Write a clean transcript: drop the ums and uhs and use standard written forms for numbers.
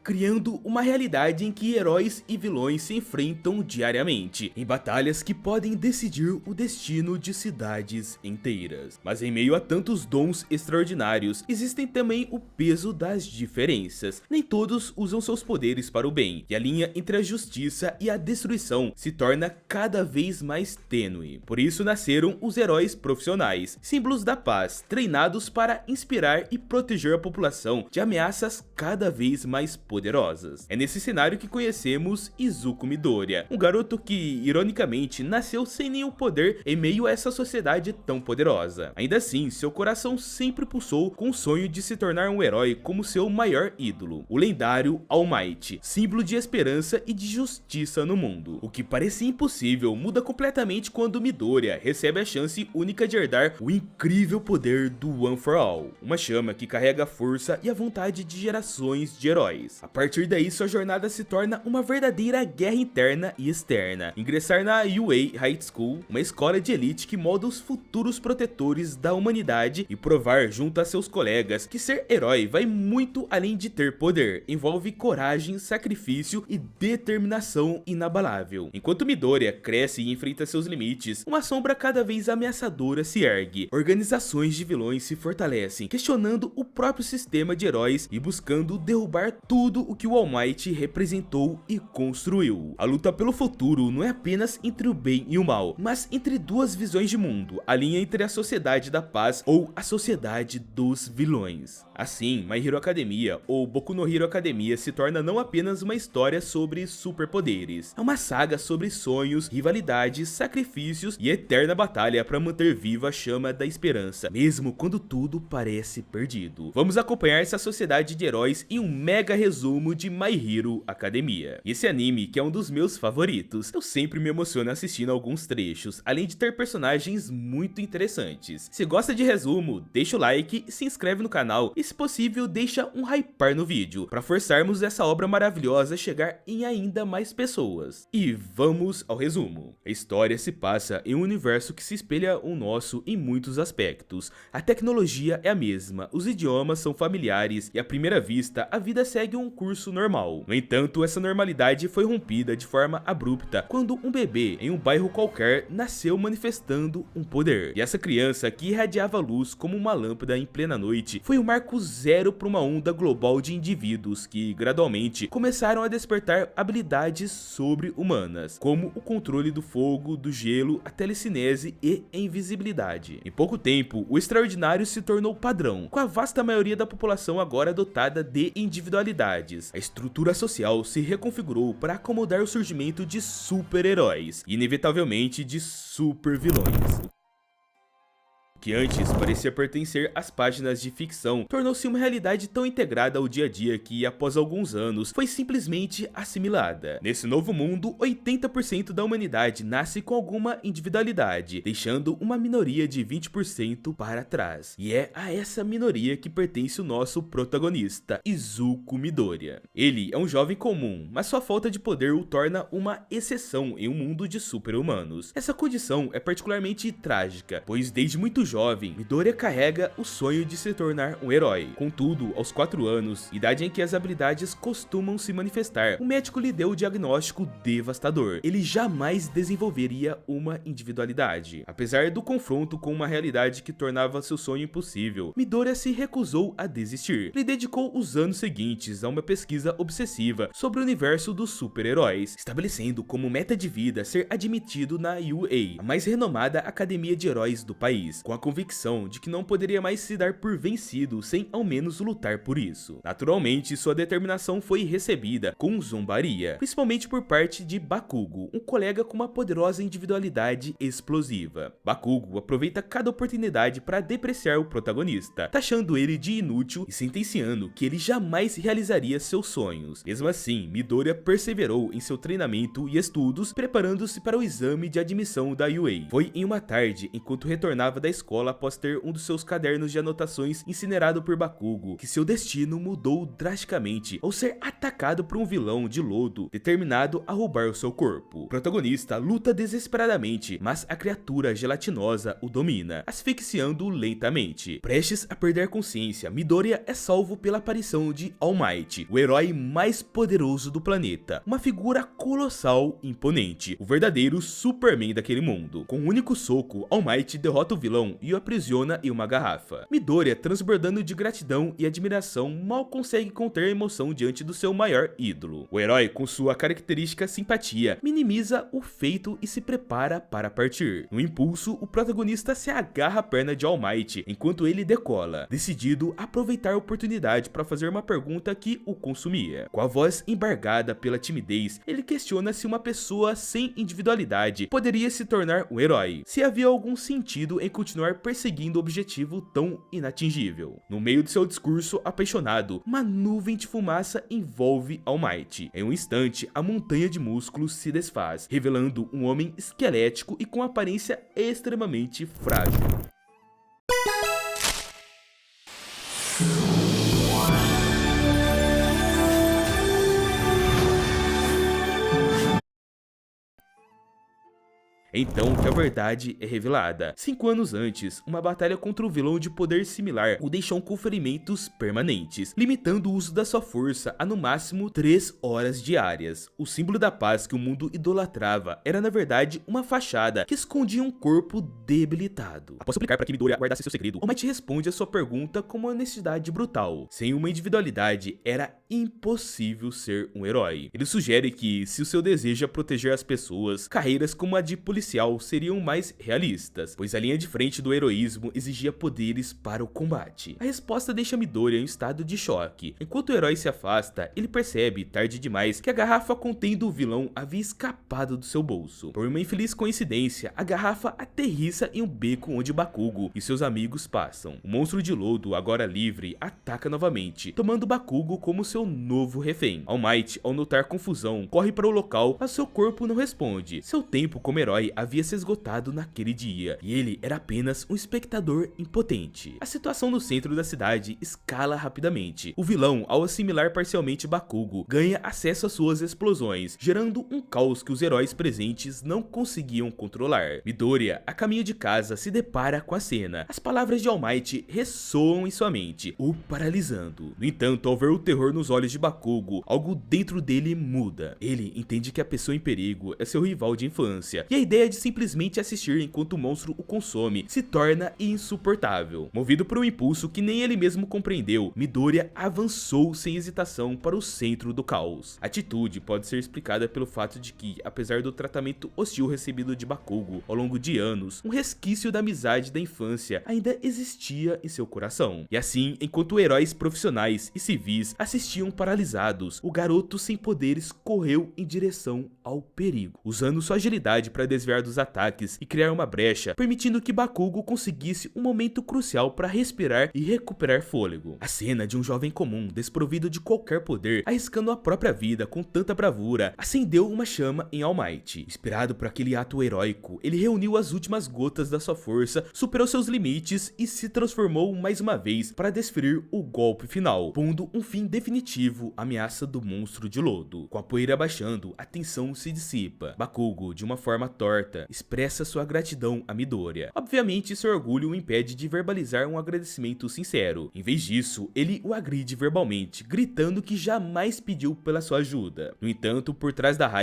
criando uma realidade em que heróis e vilões se enfrentam diariamente, em batalhas que podem decidir o destino de cidades inteiras. Mas em meio a tantos dons extraordinários, existem também o peso das diferenças. Nem todos usam seus poderes para o bem, e a linha entre a justiça e a destruição se torna cada vez mais tênue. Por isso nasceram os heróis profissionais, símbolos da paz, treinados para inspirar e proteger a população de ameaças cada vez mais poderosas. É nesse cenário que conhecemos Izuku Midoriya, um garoto que, ironicamente, nasceu sem nenhum poder em meio a essa sociedade tão poderosa. Ainda assim, seu coração sempre pulsou com o sonho de se tornar um herói como seu maior ídolo, o lendário All Might, símbolo de esperança e de justiça no mundo. O que parecia impossível muda completamente quando Midoriya recebe a chance única de herdar o incrível poder do One for All, uma chama que carrega a força e a vontade de gerações de heróis. A partir daí, sua jornada se torna uma verdadeira guerra interna e externa. Ingressar na UA High School, uma escola de elite que molda os futuros protetores da humanidade, e provar junto a seus colegas que ser herói vai muito além de ter poder, envolve coragem, sacrifício e determinação inabalável. Enquanto Midoriya cresce e enfrenta seus limites, uma sombra cada vez ameaçadora se ergue. Organizações de vilões se fortalecem, questionando o próprio sistema de heróis e buscando derrubar tudo o que o All Might representou e construiu. A luta pelo futuro não é apenas entre o bem e o mal, mas entre duas visões de mundo, a linha entre a sociedade da paz ou a sociedade dos vilões. Assim, My Hero Academia, ou Boku no Hero Academia, se torna não apenas uma história sobre superpoderes, é uma saga sobre sonhos, rivalidades, sacrifícios e eterna batalha para manter viva a chama da esperança, mesmo quando tudo parece perdido. Vamos acompanhar essa sociedade de heróis em um mega resumo de My Hero Academia. Esse anime, que é um dos meus favoritos, eu sempre me emociono assistindo alguns trechos, além de ter personagens muito interessantes. Se gosta de resumo, deixa o like, se inscreve no canal e, se possível, deixa um hypar no vídeo, para forçarmos essa obra maravilhosa a chegar em ainda mais pessoas. E vamos ao resumo. A história se passa em um universo que se espelha ao nosso em muitos aspectos. A tecnologia é a mesma, os idiomas são familiares e à primeira vista a vida segue um curso normal. No entanto, essa normalidade foi rompida de forma abrupta quando um bebê em um bairro qualquer nasceu manifestando um poder. E essa criança, que irradiava luz como uma lâmpada em plena noite, foi o marco zero para uma onda global de indivíduos que gradualmente começaram a despertar habilidades sobre-humanas, como o controle do fogo, do gelo, a telecinese e a invisibilidade. Em pouco tempo, o extraordinário se tornou padrão, com a vasta maioria da população agora dotada de individualidades. A estrutura social se reconfigurou para acomodar o surgimento de super-heróis, e inevitavelmente de super-vilões. Que antes parecia pertencer às páginas de ficção, tornou-se uma realidade tão integrada ao dia a dia que, após alguns anos, foi simplesmente assimilada. Nesse novo mundo, 80% da humanidade nasce com alguma individualidade, deixando uma minoria de 20% para trás. E é a essa minoria que pertence o nosso protagonista, Izuku Midoriya. Ele é um jovem comum, mas sua falta de poder o torna uma exceção em um mundo de super-humanos. Essa condição é particularmente trágica, pois desde muito jovem, Midoriya carrega o sonho de se tornar um herói. Contudo, aos 4 anos, idade em que as habilidades costumam se manifestar, o médico lhe deu o diagnóstico devastador. Ele jamais desenvolveria uma individualidade. Apesar do confronto com uma realidade que tornava seu sonho impossível, Midoriya se recusou a desistir. Ele dedicou os anos seguintes a uma pesquisa obsessiva sobre o universo dos super-heróis, estabelecendo como meta de vida ser admitido na UA, a mais renomada academia de heróis do país, com a convicção de que não poderia mais se dar por vencido sem ao menos lutar por isso. Naturalmente, sua determinação foi recebida com zombaria, principalmente por parte de Bakugo, um colega com uma poderosa individualidade explosiva. Bakugo aproveita cada oportunidade para depreciar o protagonista, taxando ele de inútil e sentenciando que ele jamais realizaria seus sonhos. Mesmo assim, Midoriya perseverou em seu treinamento e estudos, preparando-se para o exame de admissão da UA. Foi em uma tarde, enquanto retornava da escola escola após ter um dos seus cadernos de anotações incinerado por Bakugo, que seu destino mudou drasticamente ao ser atacado por um vilão de lodo determinado a roubar o seu corpo. O protagonista luta desesperadamente, mas a criatura gelatinosa o domina, asfixiando-o lentamente. Prestes a perder a consciência, Midoriya é salvo pela aparição de All Might, o herói mais poderoso do planeta, uma figura colossal e imponente, o verdadeiro Superman daquele mundo. Com um único soco, All Might derrota o vilão e o aprisiona em uma garrafa. Midoriya, transbordando de gratidão e admiração, mal consegue conter a emoção diante do seu maior ídolo. O herói, com sua característica simpatia, minimiza o feito e se prepara para partir. No impulso, o protagonista se agarra à perna de All Might enquanto ele decola, decidido a aproveitar a oportunidade para fazer uma pergunta que o consumia. Com a voz embargada pela timidez, ele questiona se uma pessoa sem individualidade poderia se tornar um herói, se havia algum sentido em continuar perseguindo um objetivo tão inatingível. No meio de seu discurso apaixonado, uma nuvem de fumaça envolve All Might. Em um instante, a montanha de músculos se desfaz, revelando um homem esquelético e com aparência extremamente frágil. Então que a verdade é revelada. 5 anos antes, uma batalha contra um vilão de poder similar o deixou com ferimentos permanentes, limitando o uso da sua força a no máximo 3 horas diárias. O símbolo da paz que o mundo idolatrava era na verdade uma fachada que escondia um corpo debilitado. Após suplicar para que Midoriya guardasse seu segredo, All Might responde a sua pergunta com uma honestidade brutal. Sem uma individualidade, era impossível ser um herói. Ele sugere que, se o seu desejo é proteger as pessoas, carreiras como a de policial seriam mais realistas, pois a linha de frente do heroísmo exigia poderes para o combate. A resposta deixa Midoriya em estado de choque. Enquanto o herói se afasta, ele percebe, tarde demais, que a garrafa contendo o vilão havia escapado do seu bolso. Por uma infeliz coincidência, a garrafa aterrissa em um beco onde Bakugo e seus amigos passam. O monstro de lodo, agora livre, ataca novamente, tomando Bakugo como seu novo refém. All Might, ao notar confusão, corre para o local, mas seu corpo não responde. Seu tempo como herói havia se esgotado naquele dia, e ele era apenas um espectador impotente. A situação no centro da cidade escala rapidamente. O vilão, ao assimilar parcialmente Bakugo, ganha acesso às suas explosões, gerando um caos que os heróis presentes não conseguiam controlar. Midoriya, a caminho de casa, se depara com a cena. As palavras de All Might ressoam em sua mente, o paralisando. No entanto, ao ver o terror nos olhos de Bakugo, algo dentro dele muda. Ele entende que a pessoa em perigo é seu rival de infância, e a ideia de simplesmente assistir enquanto o monstro o consome se torna insuportável. Movido por um impulso que nem ele mesmo compreendeu, Midoriya avançou sem hesitação para o centro do caos. A atitude pode ser explicada pelo fato de que, apesar do tratamento hostil recebido de Bakugo ao longo de anos, um resquício da amizade da infância ainda existia em seu coração. E assim, enquanto heróis profissionais e civis assistiam paralisados, o garoto sem poderes correu em direção ao perigo, usando sua agilidade para desviar dos ataques e criar uma brecha, permitindo que Bakugo conseguisse um momento crucial para respirar e recuperar fôlego. A cena de um jovem comum, desprovido de qualquer poder, arriscando a própria vida com tanta bravura, acendeu uma chama em All Might. Inspirado por aquele ato heróico, ele reuniu as últimas gotas da sua força, superou seus limites e se transformou mais uma vez para desferir o golpe final, pondo um fim definitivo à ameaça do monstro de lodo. Com a poeira abaixando, a tensão se dissipa. Bakugo, de uma forma torta, expressa sua gratidão a Midoriya. Obviamente, seu orgulho o impede de verbalizar um agradecimento sincero. Em vez disso, ele o agride verbalmente, gritando que jamais pediu pela sua ajuda. No entanto, por trás da raiva,